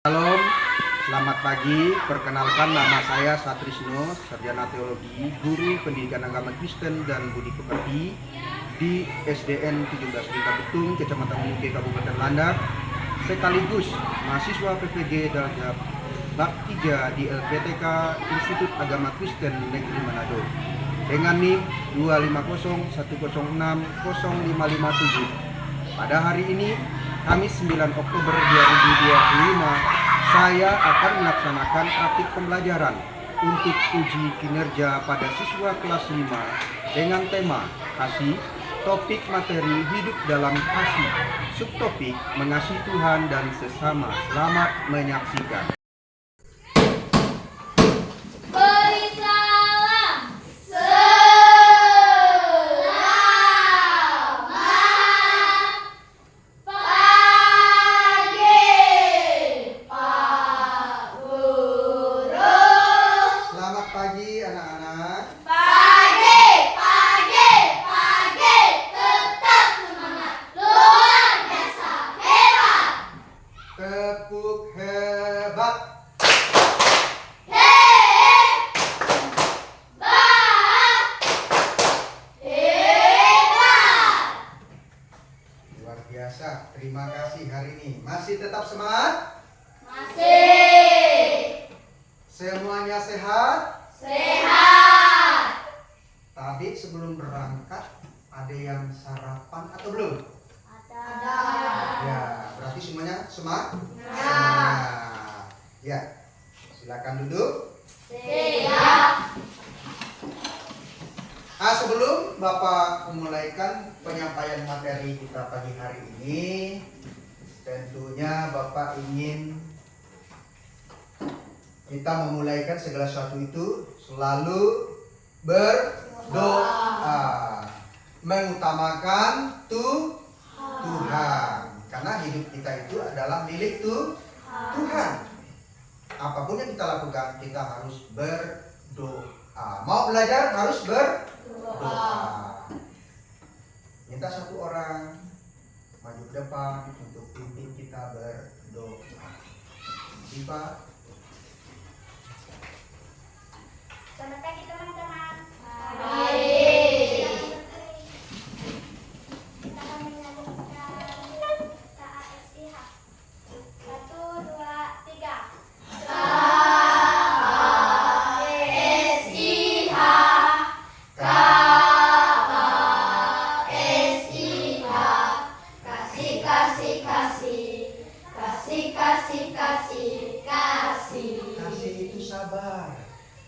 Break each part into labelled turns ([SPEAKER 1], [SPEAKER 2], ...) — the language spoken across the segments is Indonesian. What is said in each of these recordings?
[SPEAKER 1] Salam, selamat pagi. Perkenalkan, nama saya Satrisno, sarjana teologi, guru pendidikan agama Kristen dan budi pekerti di SDN 17 Lingkar Betung, Kecamatan Muke, Kabupaten Landak, sekaligus mahasiswa PPG Darjah Bab 3 di LPTK Institut Agama Kristen Negeri Manado dengan NIM 25061060557. Pada hari ini, Kamis 9 Oktober 2025, saya akan melaksanakan praktik pembelajaran untuk uji kinerja pada siswa kelas 5 dengan tema kasih, topik materi hidup dalam kasih, subtopik mengasihi Tuhan dan sesama. Selamat menyaksikan. Tepuk hebat. Luar biasa. Terima kasih hari ini. Masih tetap semangat?
[SPEAKER 2] Masih.
[SPEAKER 1] Semuanya sehat?
[SPEAKER 2] Sehat.
[SPEAKER 1] Tadi sebelum berangkat ada yang sarapan atau belum?
[SPEAKER 2] Ada.
[SPEAKER 1] Ya, berarti semuanya semangat?
[SPEAKER 2] Ya.
[SPEAKER 1] Ya, silakan duduk.
[SPEAKER 2] Siap.
[SPEAKER 1] Sebelum Bapak memulaikan penyampaian materi kita pagi hari ini, tentunya Bapak ingin kita memulaikan segala sesuatu itu selalu berdoa, mengutamakan Tuhan, karena hidup kita itu adalah milik Tuhan. Apapun yang kita lakukan, kita harus berdoa. Mau belajar harus berdoa. Minta satu orang maju ke depan untuk pimpin kita berdoa. Pak.
[SPEAKER 2] Selamat pagi teman-teman. Baik. Kita akan menyanyikan KASIH. 1, 2, 3. KASIH. KASIH. Kasih, kasih, kasih. Kasih, kasih, kasih. Kasih.
[SPEAKER 1] Kasih itu sabar.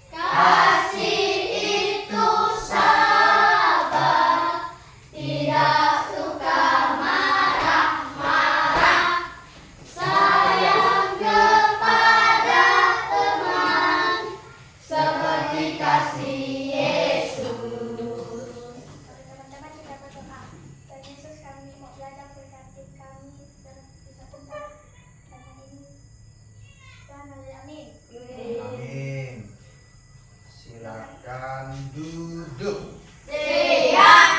[SPEAKER 2] Kasih itu sabar, tidak suka marah-marah, sayang kepada teman, seperti kasih Yesus. Teman-teman kita berdoa. Tuhan Yesus, kami mau belajar berkati kami dan bisa tuntas tanya ini. Tuhan, amin.
[SPEAKER 1] Amin. Silakan duduk.
[SPEAKER 2] Siap.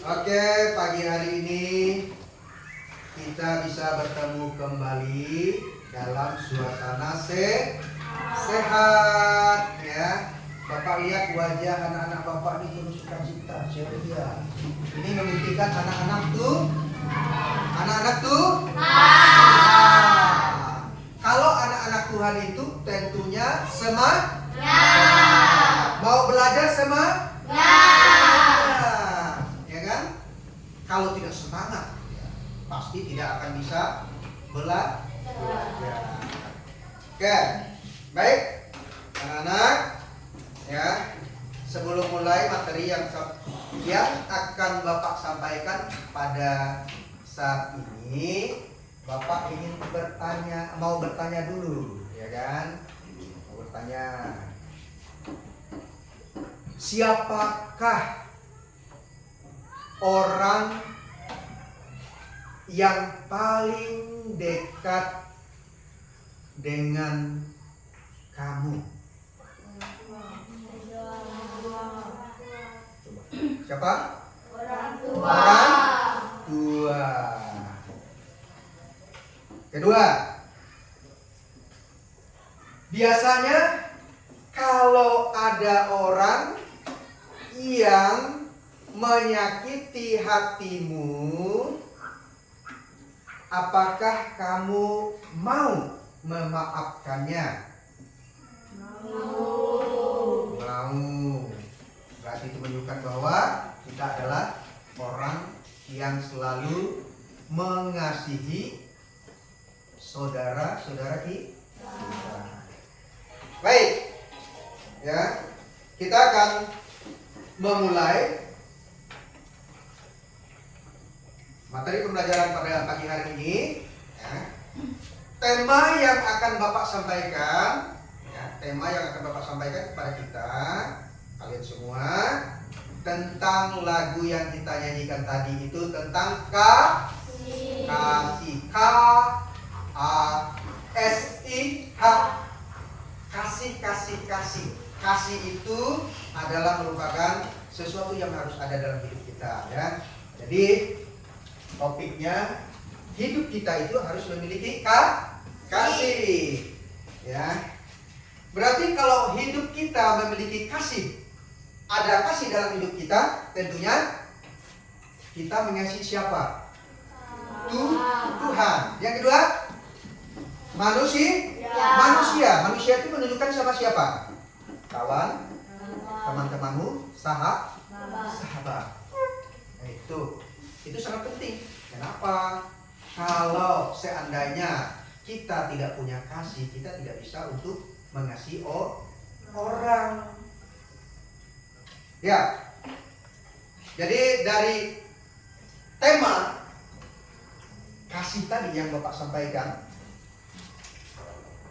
[SPEAKER 1] Oke, pagi hari ini kita bisa bertemu kembali dalam suasana sehat ya. Bapak lihat wajah anak-anak Bapak ini penuh sukacita, ceria. Ini membuktikan anak-anak tuh kalau anak-anak Tuhan itu tentunya semangat. Mau belajar semangat? Ya kan? Kalau tidak semangat, pasti tidak akan bisa belajar. Oke, baik anak-anak ya. Sebelum mulai materi yang akan Bapak sampaikan pada saat ini, Bapak ingin mau bertanya dulu, ya kan? Mau bertanya, siapakah orang yang paling dekat dengan kamu? Siapa?
[SPEAKER 3] Orang tua.
[SPEAKER 1] Orang tua. Kedua, biasanya kalau ada orang yang menyakiti hatimu, apakah kamu mau memaafkannya? Mau. Berarti itu menunjukkan bahwa kita adalah orang yang selalu mengasihi saudara-saudara kita. Baik, ya, kita akan memulai materi pembelajaran pada pagi hari ini. Ya. Tema yang akan Bapak sampaikan, kepada kita, kalian semua, tentang lagu yang kita nyanyikan tadi itu tentang kasih. K-A-S-I-H. Kasih. Kasih itu adalah merupakan sesuatu yang harus ada dalam hidup kita, ya. Jadi topiknya, hidup kita itu harus memiliki kasih, ya. Berarti kalau hidup kita memiliki kasih, ada kasih dalam hidup kita, tentunya kita mengasihi siapa? Tuhan. Yang kedua, manusia. Manusia itu menunjukkan sama siapa? Kawan, teman-temanmu, sahabat. Nah, itu sangat penting. Kenapa? Kalau seandainya kita tidak punya kasih, kita tidak bisa untuk mengasihi orang. Ya. Jadi dari tema kasih tadi yang Bapak sampaikan,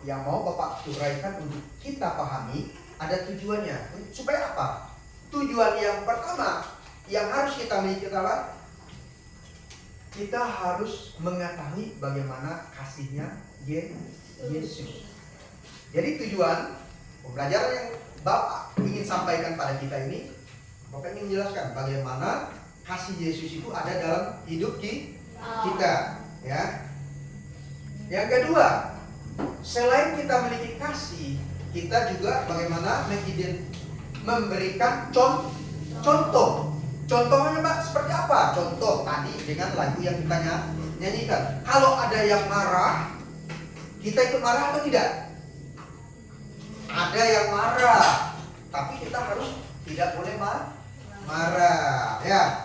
[SPEAKER 1] yang mau Bapak uraikan untuk kita pahami, ada tujuannya. Supaya apa? Tujuan yang pertama yang harus kita miliki adalah kita harus mengetahui bagaimana kasihnya Yesus. Jadi tujuan pembelajaran yang Bapak ingin sampaikan pada kita ini, Bapak ingin menjelaskan bagaimana kasih Yesus itu ada dalam hidup kita, ya. Yang kedua, selain kita memiliki kasih, kita juga bagaimana memberikan contoh. Contohnya Pak seperti apa? Contoh tadi dengan lagu yang kita nyanyikan. Kalau ada yang marah, kita ikut marah atau tidak? Ada yang marah, tapi kita harus tidak boleh marah. Ya.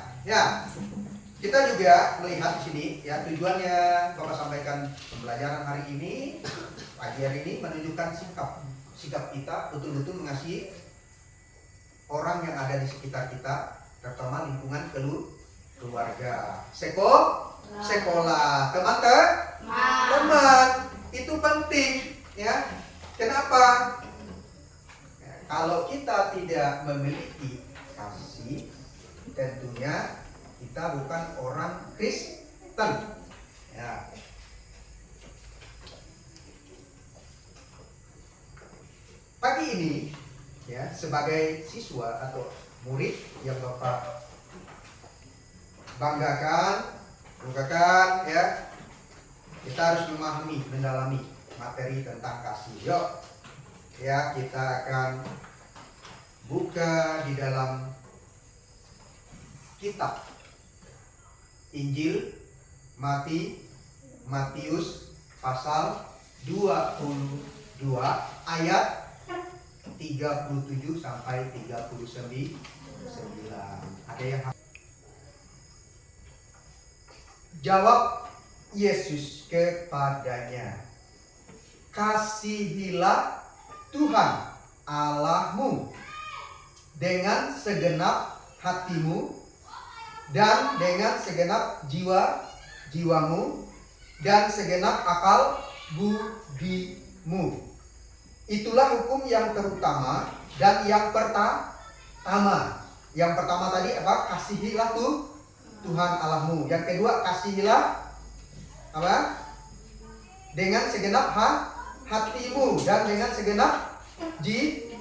[SPEAKER 1] Kita juga melihat di sini, ya, tujuannya Bapak sampaikan pembelajaran hari ini, pagi hari ini, menunjukkan sikap kita betul-betul mengasihi orang yang ada di sekitar kita, terutama lingkungan keluarga, sekolah, teman, itu penting, ya. Kenapa? Kalau kita tidak memiliki kasih, tentunya kita bukan orang Kristen, ya. Pagi ini, ya, sebagai siswa atau murid yang Bapak banggakan, ya, kita harus memahami, mendalami materi tentang kasih. Yuk, ya, kita akan buka di dalam kitab Injil Matius pasal 22 ayat 37 sampai 39. Ada yang jawab Yesus kepadanya, kasihilah Tuhan Allahmu dengan segenap hatimu dan dengan segenap jiwamu dan segenap akal budimu. Itulah hukum yang terutama dan yang pertama. Yang pertama tadi apa? Kasihilah Tuhan Allahmu. Yang kedua, kasihilah apa? Dengan segenap hatimu dan dengan segenap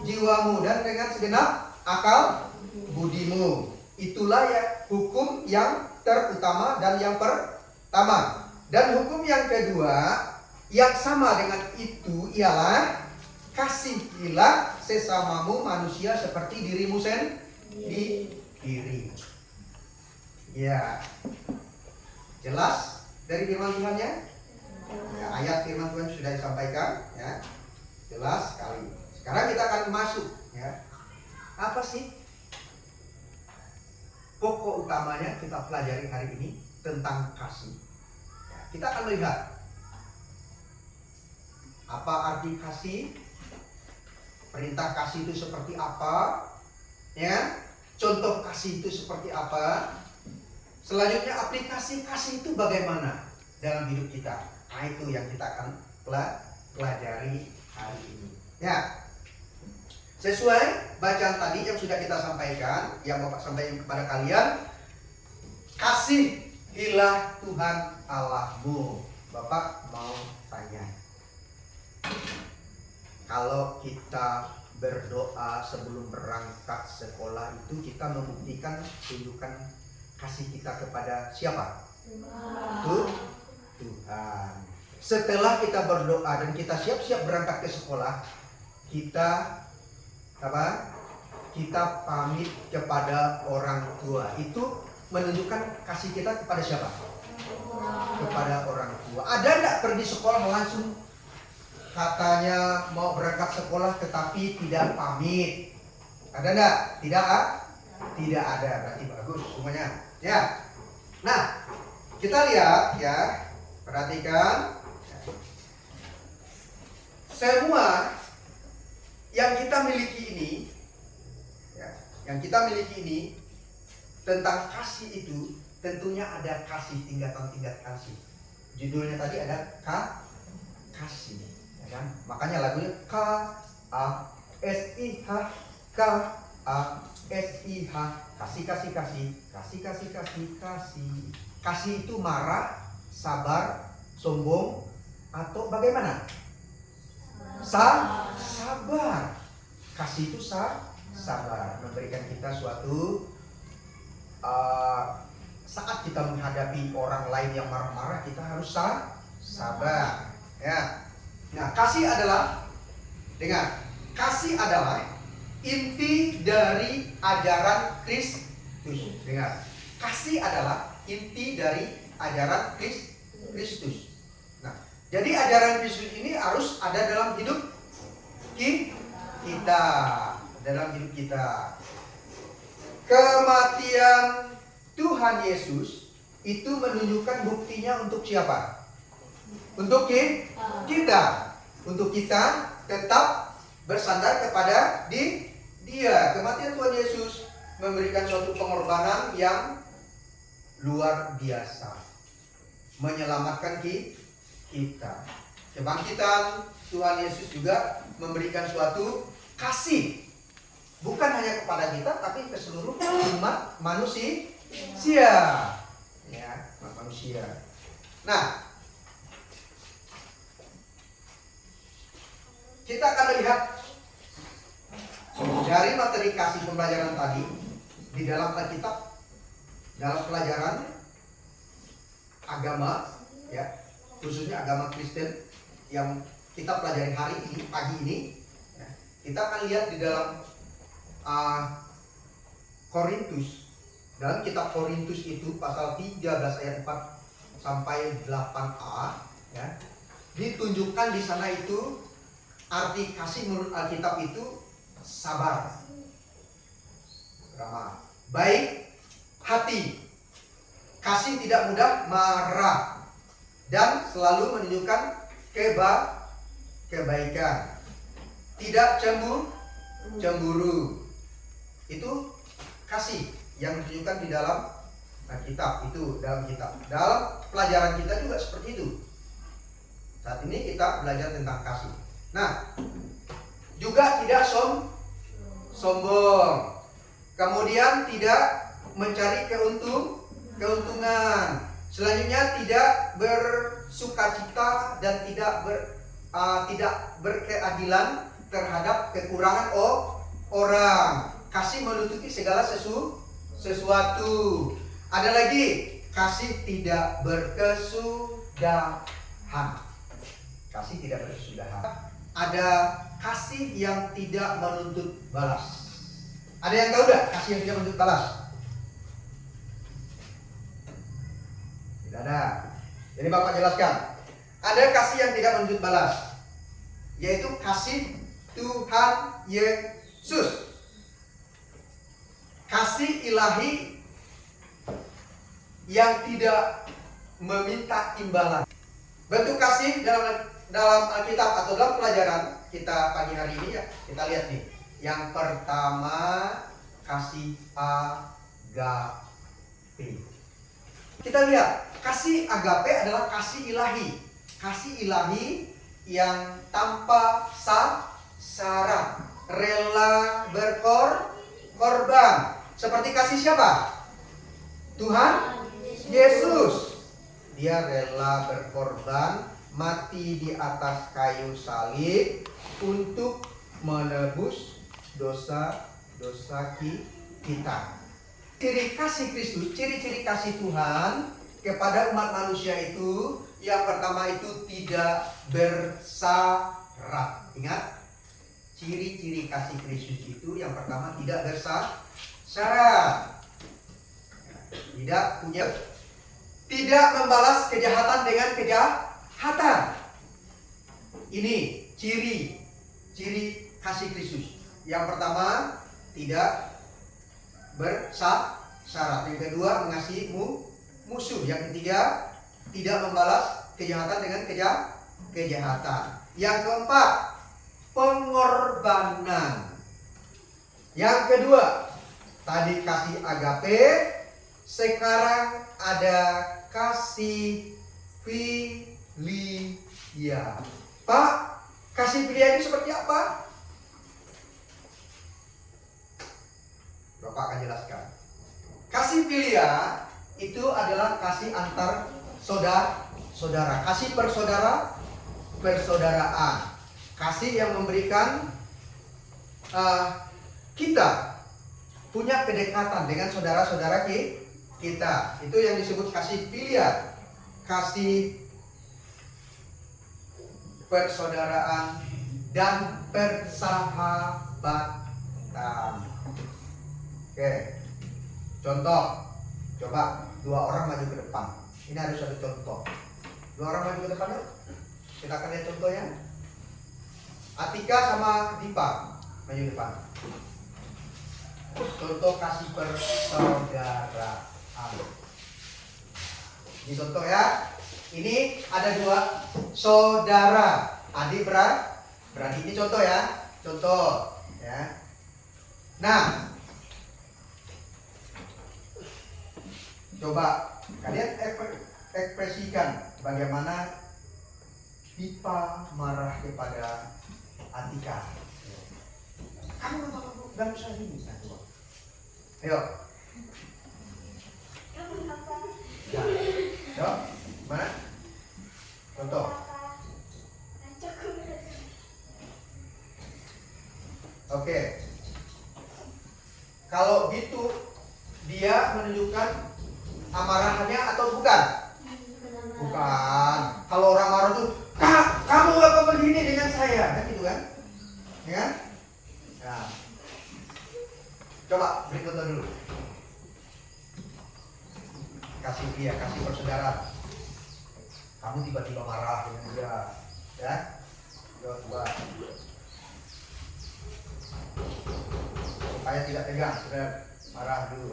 [SPEAKER 1] jiwamu dan dengan segenap akal budimu. Itulah itulah ya hukum yang terutama dan yang pertama. Dan hukum yang kedua yang sama dengan itu ialah kasihilah sesamamu manusia seperti dirimu sendiri. Ya, jelas dari firman Tuhannya? Ya, ayat firman Tuhan sudah disampaikan, ya, jelas sekali. Sekarang kita akan masuk, ya. Apa sih pokok utamanya kita pelajari hari ini tentang kasih? Ya, kita akan melihat apa arti kasih, perintah kasih itu seperti apa, ya, contoh kasih itu seperti apa. Selanjutnya aplikasi kasih itu bagaimana dalam hidup kita. Nah, itu yang kita akan pelajari hari ini. Ya, sesuai bacaan tadi yang sudah kita sampaikan, yang Bapak sampaikan kepada kalian, kasihilah Tuhan Allahmu. Bapak mau tanya, kalau kita berdoa sebelum berangkat sekolah itu kita membuktikan tunjukkan kasih kita kepada siapa? Tuhan. Setelah kita berdoa dan kita siap-siap berangkat ke sekolah, kita apa? Kita pamit kepada orang tua. Itu menunjukkan kasih kita kepada siapa? Kepada orang tua. Ada enggak pergi sekolah langsung katanya mau berangkat sekolah tetapi tidak pamit? Ada enggak? Tidak ada. Berarti bagus semuanya. Ya. Nah, kita lihat ya. Perhatikan. Semua yang kita miliki ini, ya, yang kita miliki ini tentang kasih itu tentunya ada kasih, tingkatan-tingkat kasih. Judulnya tadi ada kasih, ya kan? Makanya lagunya KASIH, KASIH, kasih. Kasih itu marah, sabar, sombong, atau bagaimana? Sabar. Kasih itu sabar, memberikan kita suatu saat kita menghadapi orang lain yang marah-marah, kita harus sabar. Ya. Nah, kasih adalah inti dari ajaran Kristus. Dengar. Kasih adalah inti dari ajaran Kristus. Nah, jadi ajaran Kristus ini harus ada dalam hidup kita, Kematian Tuhan Yesus itu menunjukkan buktinya untuk siapa? Untuk kita. Untuk kita tetap bersandar kepada Dia. Kematian Tuhan Yesus memberikan suatu pengorbanan yang luar biasa, menyelamatkan kita. Kebangkitan Tuhan Yesus juga memberikan suatu kasih, bukan hanya kepada kita, tapi ke seluruh umat manusia. Ya, manusia. Nah, kita akan lihat dari materi kasih pembelajaran tadi di dalam Alkitab, dalam pelajaran agama, ya, khususnya agama Kristen yang kita pelajari hari ini, pagi ini, ya, kita akan lihat di dalam Korintus. Dalam kitab Korintus itu pasal 13 ayat 4 sampai 8a, ya, ditunjukkan di sana itu arti kasih menurut Alkitab itu sabar, ramah, baik hati, kasih tidak mudah marah, dan selalu menunjukkan kebaikan, tidak cemburu. Itu kasih yang ditunjukkan di dalam kitab itu, dalam kitab. Dalam pelajaran kita juga seperti itu. Saat ini kita belajar tentang kasih. Nah, juga tidak sombong. Kemudian tidak mencari keuntungan. Selanjutnya tidak bersukacita dan tidak berkeadilan terhadap kekurangan orang. Kasih menutupi segala sesuatu. Ada lagi, kasih tidak berkesudahan. Kasih tidak berkesudahan. Ada kasih yang tidak menuntut balas. Ada yang tahu gak kasih yang tidak menuntut balas? Tidak ada. Jadi Bapak jelaskan. Ada kasih yang tidak menuntut balas, yaitu kasih Tuhan Yesus. Kasih ilahi yang tidak meminta imbalan. Bentuk kasih dalam Alkitab atau dalam pelajaran kita pagi hari ini ya, kita lihat nih. Yang pertama, kasih agape. Kita lihat, kasih agape adalah kasih ilahi. Kasih ilahi yang tanpa syarat, rela berkorban. Seperti kasih siapa? Tuhan Yesus. Dia rela berkorban, mati di atas kayu salib untuk menebus dosa-dosa kita. Ciri kasih Kristus, ciri-ciri kasih Tuhan kepada umat manusia itu, yang pertama itu tidak bersyarat. Ingat, ciri-ciri kasih Kristus itu yang pertama tidak bersyarat. Tidak punya, tidak membalas kejahatan dengan kejahatan. Ini ciri kasih Kristus. Yang pertama, tidak bersyarat. Yang kedua, mengasihi musuh. Yang ketiga, tidak membalas kejahatan dengan kejahatan. Yang keempat, pengorbanan. Yang kedua, tadi kasih agape, sekarang ada kasih filia. Pak, kasih filia itu seperti apa? Bapak akan jelaskan. Kasih filia itu adalah kasih antar saudara, kasih persaudaraan, kasih yang memberikan kita punya kedekatan dengan saudara-saudara kita. Itu yang disebut kasih filia, kasih persaudaraan dan persahabatan. Oke, contoh, coba dua orang maju ke depan. Ini harus ada contoh. Dua orang maju ke depan yuk. Kita akan lihat contohnya. Atika sama Dipa maju depan. Contoh kasih persaudaraan. Ini contoh ya. Ini ada dua saudara, adik beradik. Ini contoh ya. Contoh ya. Nah, coba kalian ekspresikan bagaimana Dipa marah kepada Atika. Kamu gak usah ini. Ayo. Ya, mana? Contoh. Oke. Kalau gitu dia menunjukkan amarahannya atau bukan? Bukan. Kalau orang marah tuh, kamu apa begini dengan saya? Kan gitu kan? Ya? Nah. Coba beri contoh dulu. Kasih dia, kasih persaudaraan. Kamu tiba-tiba marah dengan dia, ya? Coba. Supaya tidak tegang, sudah marah dulu.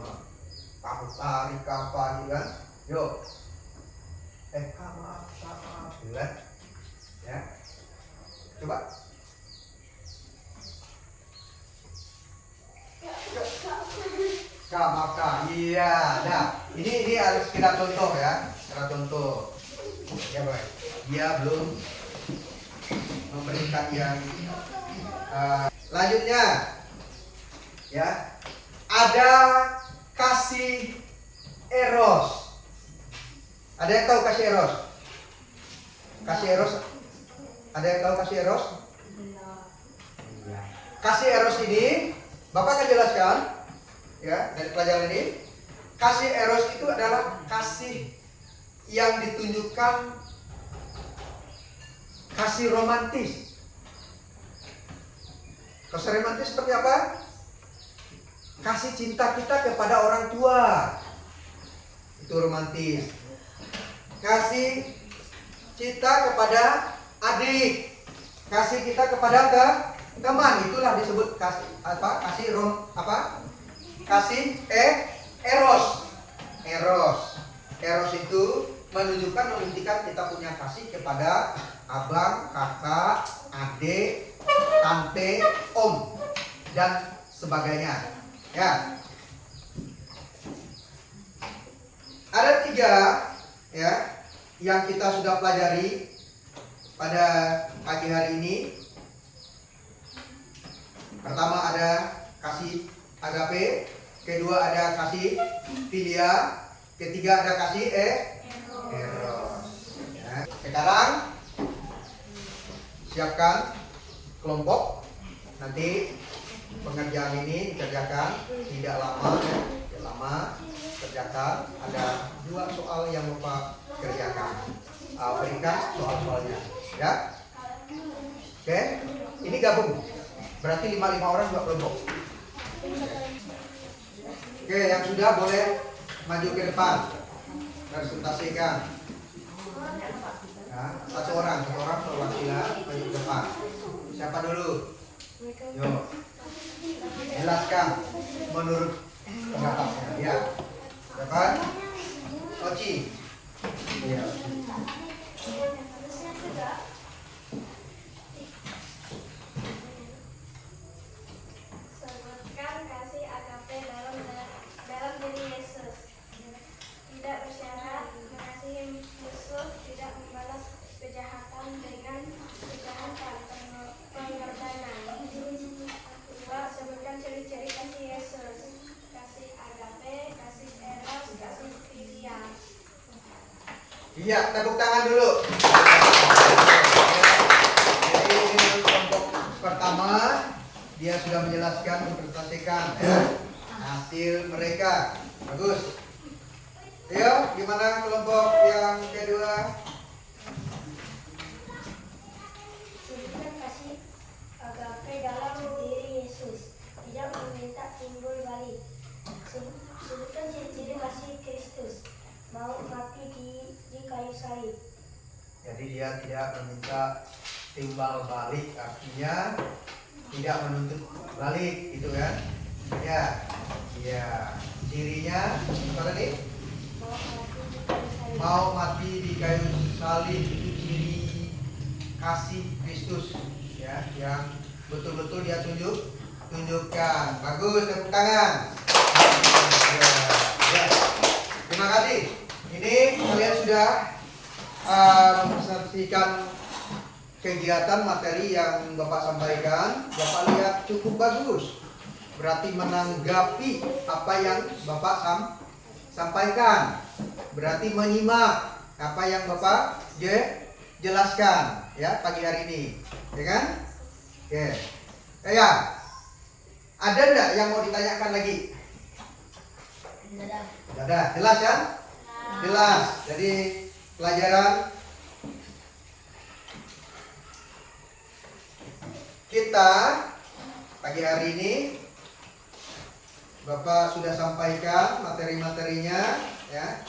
[SPEAKER 1] Kamu tarik apa gitu kan? Yuk. Kamu apa? Gitu kan? Ya. Coba. Maka iya. Nah, ini harus kita contoh ya. Kita contoh. Ya, Boy. Dia belum memberikan yang lanjutnya. Ya. Ada kasih eros. Ada yang tahu kasih eros? Kasih eros. Ada yang tahu kasih eros? Kasih eros ini Bapak akan jelaskan. ya dari pelajaran ini. Kasih eros itu adalah kasih yang ditunjukkan, kasih romantis. Kasih romantis seperti apa? Kasih cinta kita kepada orang tua, itu romantis. Kasih cinta kepada adik, kasih kita kepada teman, itulah disebut kasih apa? Kasih eros. Eros itu menunjukkan, membuktikan kita punya kasih kepada abang, kakak, adik, tante, om, dan sebagainya. Ya, ada 3 ya yang kita sudah pelajari pada pagi hari ini. Pertama ada kasih agape, kedua ada kasih filia, ketiga ada kasih eros. Ya. Sekarang siapkan kelompok, nanti pengerjaan ini dikerjakan tidak lama, kerjakan. Ada 2 soal yang Bapak kerjakan. Berikan soal-soalnya, ya. Oke, ini gabung. Berarti 5 orang 2 kelompok. Oke, yang sudah boleh maju ke depan, presentasikan. Ya, satu orang perwakilan maju ke depan. Siapa dulu? Yuk. Jelaskan menurut pendapatnya, ya. Dapat? Oci. Iya.
[SPEAKER 2] Sebutkan kasih agape dalam diri Yesus. Tidak bersyarat mengasihi musuh, tidak membalas kejahatan dengan kejahatan, pengorbanan. 2. Sebutkan ciri-ciri kasih Yesus. Kasih agape, kasih eros, kasih filia.
[SPEAKER 1] Iya, tepuk tangan dulu. Jadi ini kelompok pertama, dia sudah menjelaskan, mempresentasikan hasil mereka. Bagus. Ayo, gimana kelompok yang kedua?
[SPEAKER 2] Sebutkan kasih agape dalam diri Yesus, tidak meminta timbul balik. Sebutkan ciri-ciri kasih Kristus, mau mati di kayu salib.
[SPEAKER 1] Jadi dia tidak meminta timbal balik, artinya tidak menuntut balik, gitu kan? Ya, ya. Cirinya apa tadi? Mau mati di kayu salib, itu ciri kasih Kristus, ya, yang betul-betul dia tunjukkan. Bagus, tepuk tangan. Ya. Terima kasih. Ini kalian sudah mempresentasikan kegiatan materi yang Bapak sampaikan. Bapak lihat cukup bagus. Berarti menanggapi apa yang Bapak sampaikan. Berarti menyimak apa yang Bapak jelaskan ya pagi hari ini. Ya kan? Oke. Ya. Ada enggak yang mau ditanyakan lagi? Tidak ada. Jelas kan? Jelas. Jadi pelajaran kita pagi hari ini Bapak sudah sampaikan materi-materinya, ya.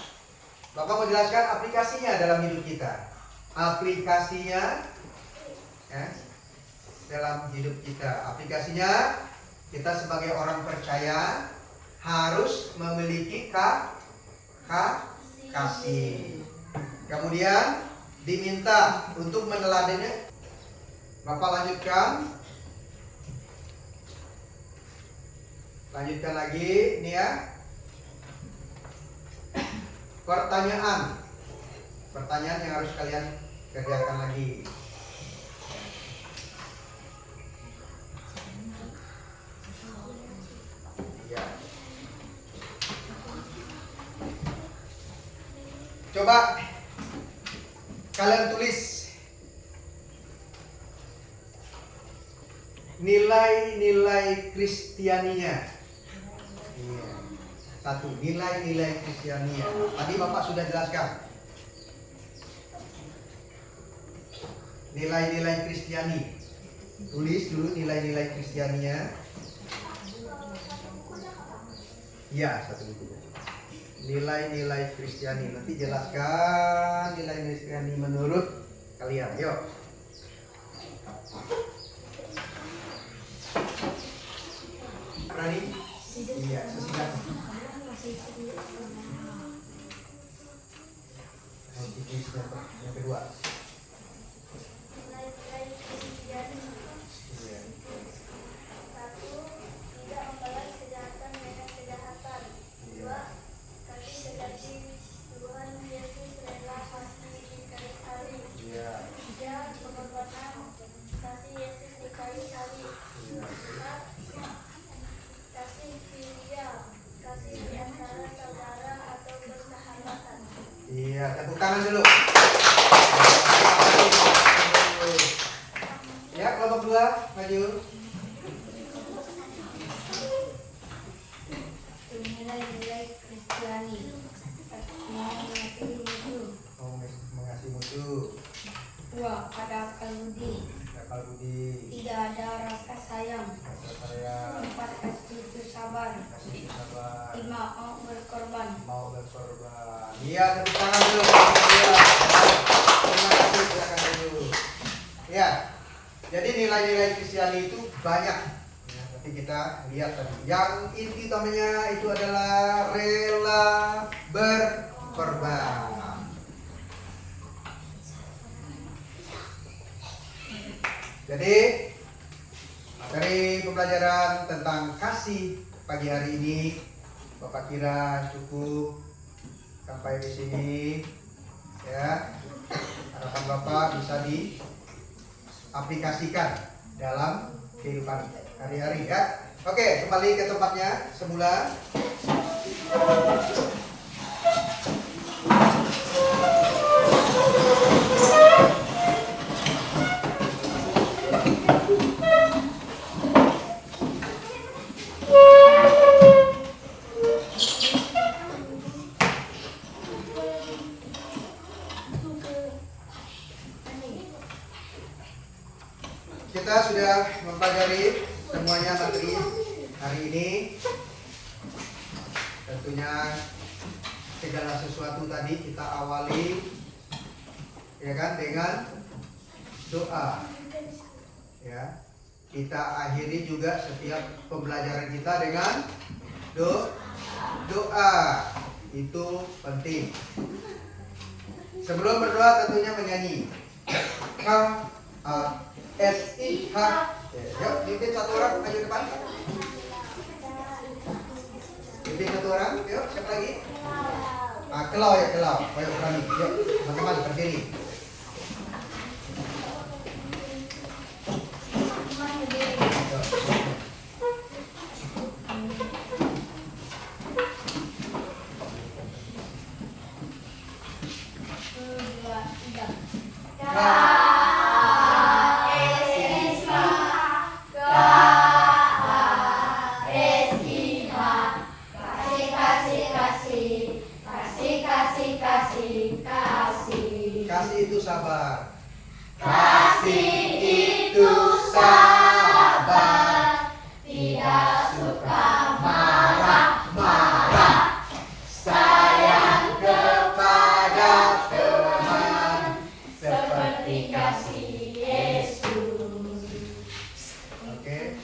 [SPEAKER 1] Bapak mau jelaskan aplikasinya dalam hidup kita. Aplikasinya, ya, dalam hidup kita. Aplikasinya, kita sebagai orang percaya harus memiliki kasih. Kemudian diminta untuk meneladani. Bapak lanjutkan lagi, ini ya. Pertanyaan yang harus kalian kerjakan lagi. Ya. Coba kalian tulis nilai-nilai Kristianinya. Iya. Satu, nilai-nilai Kristiania. Tadi Bapak sudah jelaskan. Nilai-nilai Kristiani. Tulis dulu nilai-nilai Kristiania. Ya, satu buku. Nilai-nilai Kristiani. Nanti jelaskan nilai-nilai Kristiani menurut kalian. Yuk. Rani? Iya, sesingkat. Yang kedua.
[SPEAKER 2] Nilai-nilai Kristiani.
[SPEAKER 1] Iya.
[SPEAKER 2] 1. Tidak membalas kejahatan dengan kejahatan. 2. Kasih sejati Tuhan Yesus rela mati di kayu salib.
[SPEAKER 1] Iya.
[SPEAKER 2] 3. Pengorbanan kasih Yesus di kayu salib.
[SPEAKER 1] Iya.
[SPEAKER 2] 4. Kasih filia, kasih di antara saudara atau persahabatan.
[SPEAKER 1] Iya, tepuk tangan dulu. Ya, kelompok 2, maju.
[SPEAKER 3] Nilai-nilai Kristiani. Mengasihi musuh.
[SPEAKER 1] Oh, mengasihi musuh.
[SPEAKER 3] 2. Pada akal budi.
[SPEAKER 1] Akal budi.
[SPEAKER 3] Tidak ada rasa sayang.
[SPEAKER 1] Rasa sayang.
[SPEAKER 3] 4. Kasih itu sabar.
[SPEAKER 1] Kasih sabar.
[SPEAKER 3] 5. Mau berkorban.
[SPEAKER 1] Mau berkorban. Iya, tepuk tangan dulu. Iya. Terima kasih, silakan dulu. Ya, jadi nilai-nilai Kristiani itu banyak. Ya, nanti kita lihat tadi. Yang inti utamanya itu adalah rela berkorban. Jadi dari pembelajaran tentang kasih pagi hari ini, Bapak kira cukup sampai di sini, ya. Harapan Bapak bisa diaplikasikan dalam kehidupan hari-hari, ya. Oke, kembali ke tempatnya semula. Kita sudah mempelajari semuanya materi hari ini. Tentunya segala sesuatu tadi kita awali, ya kan, dengan doa. Ya, kita akhiri juga setiap pembelajaran kita dengan doa. Itu penting. Sebelum berdoa tentunya menyanyi. K-A-S-I-H. Yuk, pimpin satu orang maju depan. Pimpin satu orang. Yuk, siapa lagi? Kelau ya, kelau. Ayo berani. Yuk, teman-teman berdiri. Kasih itu sabar. Kasih itu sabar. Tidak suka marah-marah. Sayang kepada teman seperti kasih Yesus. Oke,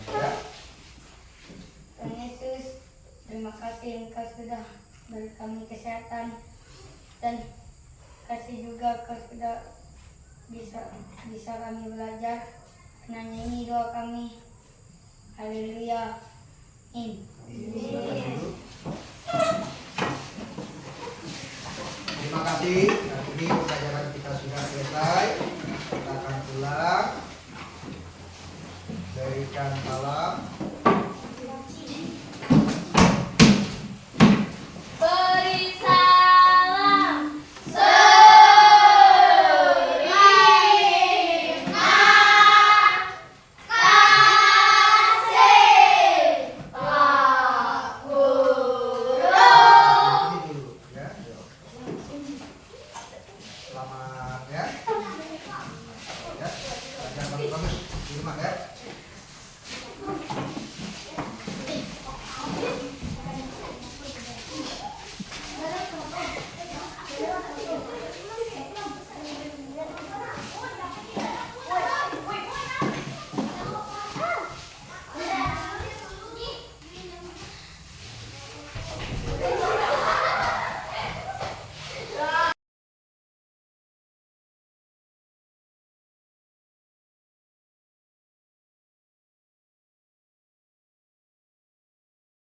[SPEAKER 1] ya.
[SPEAKER 3] Tuhan Yesus, terima kasih Engkau sudah beri kami kesehatan dan kasih juga Engkau sudah bisa kami belajar. Karena ini doa kami. Haleluya. Amin.
[SPEAKER 1] Terima kasih.